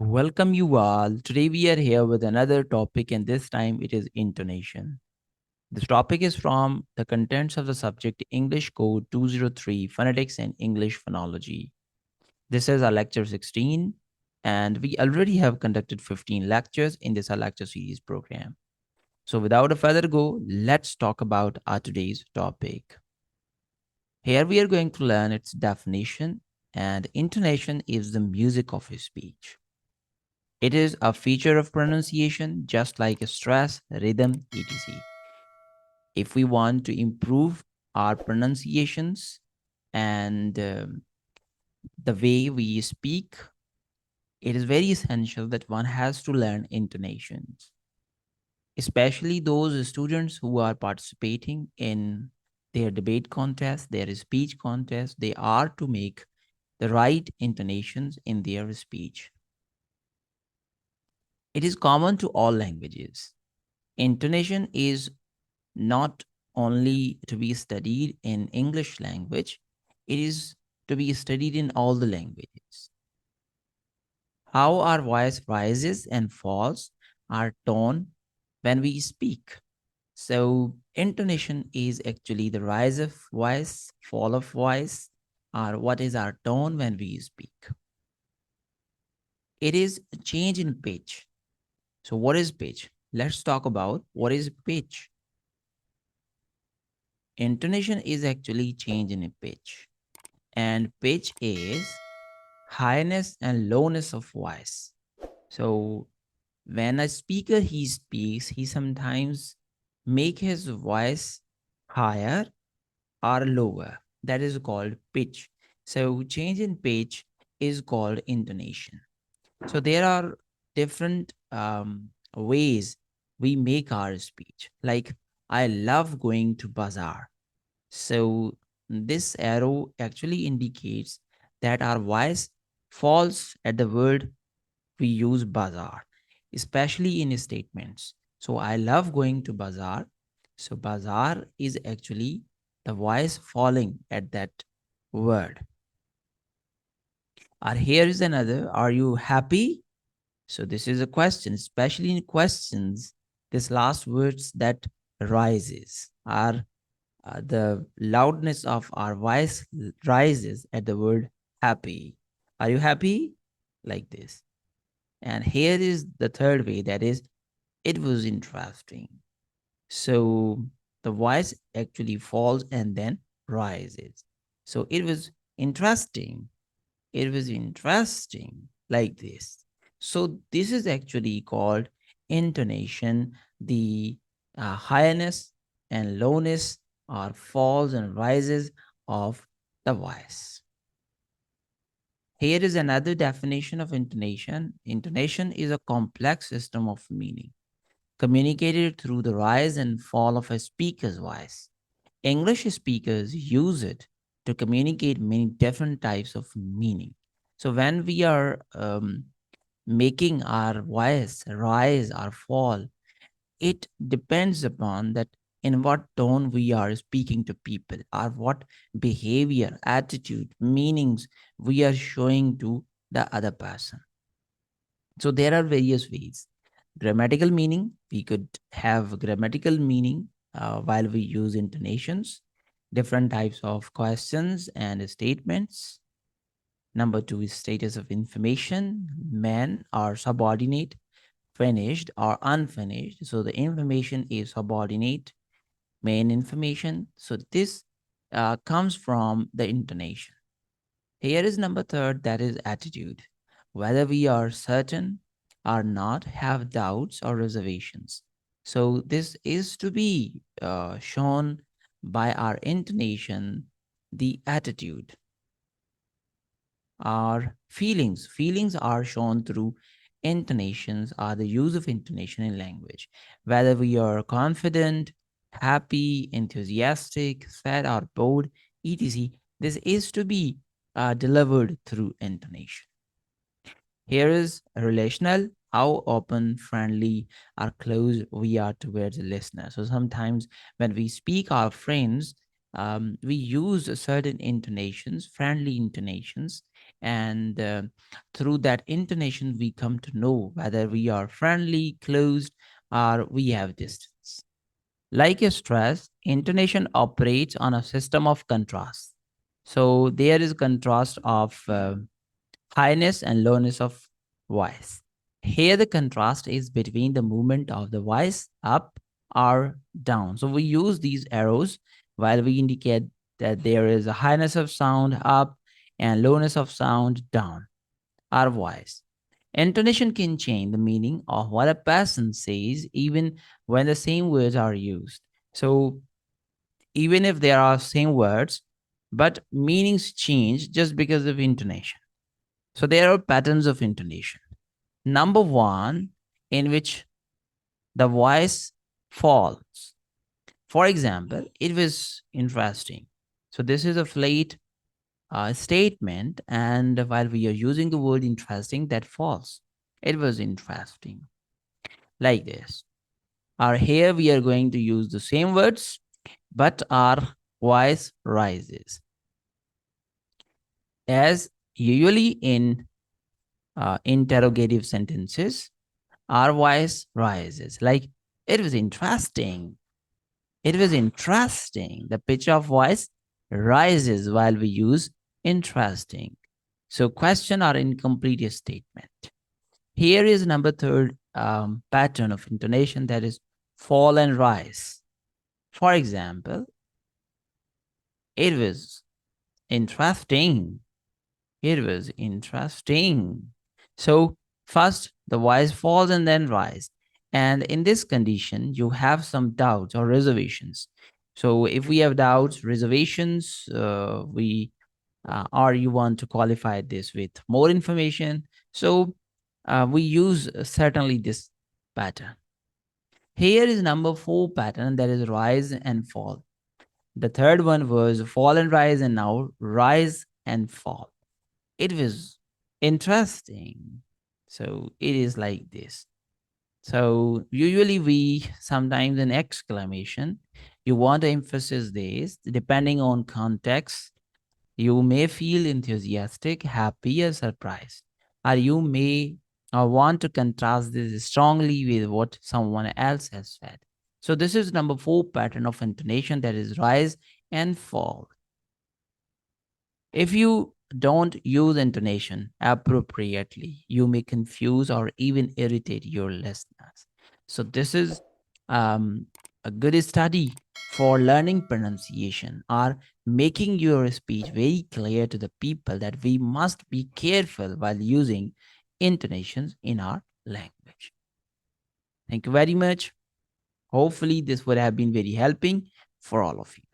Welcome you all. Today we are here with another topic, and this time it is intonation. This topic is from the contents of the subject English Code 203 Phonetics and English Phonology. This is our lecture 16, and we already have conducted 15 lectures in this our lecture series program. So, without a further ado, let's talk about our today's topic. Here we are going to learn its definition, and intonation is the music of a speech. It is a feature of pronunciation, just like stress, rhythm, etc. If we want to improve our pronunciations and the way we speak, it is very essential that one has to learn intonations, especially those students who are participating in their debate contest, their speech contest. They are to make the right intonations in their speech. It is common to all languages. Intonation is not only to be studied in English language, it is to be studied in all the languages. How our voice rises and falls, our tone when we speak. So, intonation is actually the rise of voice, fall of voice, or what is our tone when we speak. It is a change in pitch. So, what is pitch? Let's talk about what is pitch. Intonation is actually change in a pitch, and pitch is highness and lowness of voice. So when a speaker he speaks, he sometimes make his voice higher or lower. That is called pitch. So change in pitch is called intonation. So there are different ways we make our speech. Like I love going to bazaar. So this arrow actually indicates that our voice falls at the word we use bazaar, especially in statements. So I love going to bazaar. So bazaar is actually the voice falling at that word. Or here is another. Are you happy? So this is a question, especially in questions. This last words that rises are the loudness of our voice rises at the word happy. Are you happy? Like this. And here is the third way, that is, it was interesting. So the voice actually falls and then rises. So it was interesting. It was interesting, like this. So this is actually called intonation. The highness and lowness are falls and rises of the voice. Here is another definition of intonation. Intonation is a complex system of meaning communicated through the rise and fall of a speaker's voice. English speakers use it to communicate many different types of meaning. So when we are making our voice rise or fall, it depends upon that in what tone we are speaking to people, or what behavior, attitude, meanings we are showing to the other person. So there are various ways. Grammatical meaning, we could have grammatical meaning while we use intonations, different types of questions and statements. Number two is status of information, man or subordinate, finished or unfinished. So the information is subordinate, main information. So this comes from the intonation. Here is number third, that is attitude. Whether we are certain or not, have doubts or reservations. So this is to be shown by our intonation, the attitude. Our feelings. Feelings are shown through intonations, are the use of intonation in language. Whether we are confident, happy, enthusiastic, sad, or bored, etc. This is to be delivered through intonation. Here is relational, how open, friendly, or close we are towards the listener. So sometimes when we speak our friends, we use certain intonations, friendly intonations, And through that intonation, we come to know whether we are friendly, closed, or we have distance. Like a stress, intonation operates on a system of contrast. So there is contrast of highness and lowness of voice. Here, the contrast is between the movement of the voice up or down. So we use these arrows while we indicate that there is a highness of sound up and lowness of sound down, our voice. Intonation can change the meaning of what a person says even when the same words are used. So even if there are same words, but meanings change just because of intonation. So there are patterns of intonation. Number one, in which the voice falls. For example, it was interesting. So this is a flat statement, and while we are using the word interesting, that falls. It was interesting. Like this. Or here we are going to use the same words, but our voice rises. As usually in interrogative sentences, our voice rises. Like, it was interesting. It was interesting. The pitch of voice rises while we use interesting. So, question or incomplete statement. Here is number third pattern of intonation, that is fall and rise. For example, it was interesting. It was interesting. So first the voice falls and then rise. And in this condition, you have some doubts or reservations. So if we have doubts, reservations, we or you want to qualify this with more information. So we use certainly this pattern. Here is number four pattern, that is rise and fall. The third one was fall and rise, and now rise and fall. It was interesting. So it is like this. So usually we sometimes an exclamation. You want to emphasize this depending on context. You may feel enthusiastic, happy, or surprised, or you may want to contrast this strongly with what someone else has said. So this is number four pattern of intonation, that is rise and fall. If you don't use intonation appropriately, you may confuse or even irritate your listeners. So, this is a good study for learning pronunciation or making your speech very clear to the people that we must be careful while using intonations in our language. Thank you very much. Hopefully, this would have been very helping for all of you.